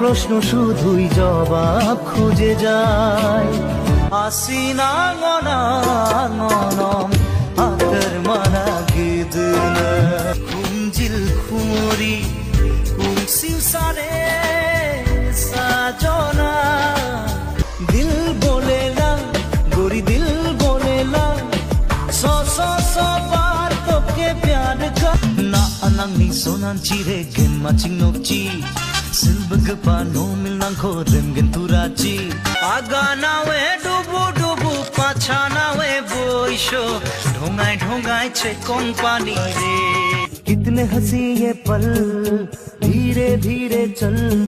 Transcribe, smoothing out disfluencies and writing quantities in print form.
প্রশ্ন শুধুই জবাব খুঁজে যায় আসিনা গনম আতর মানা গিদনা খুমজিল খুমরি কুমসিউ সারে সাজনা দিল বলে না गोरी दिल बोलेला सौ बार तो के प्यार का ना anang ni sonan chire gen maching nokchi silbag pa no milnang kho rem gen turachi aga na we dubu pacha na we boisho ढोंगाई छे company re कितने हंसी ये पल धीरे धीरे चल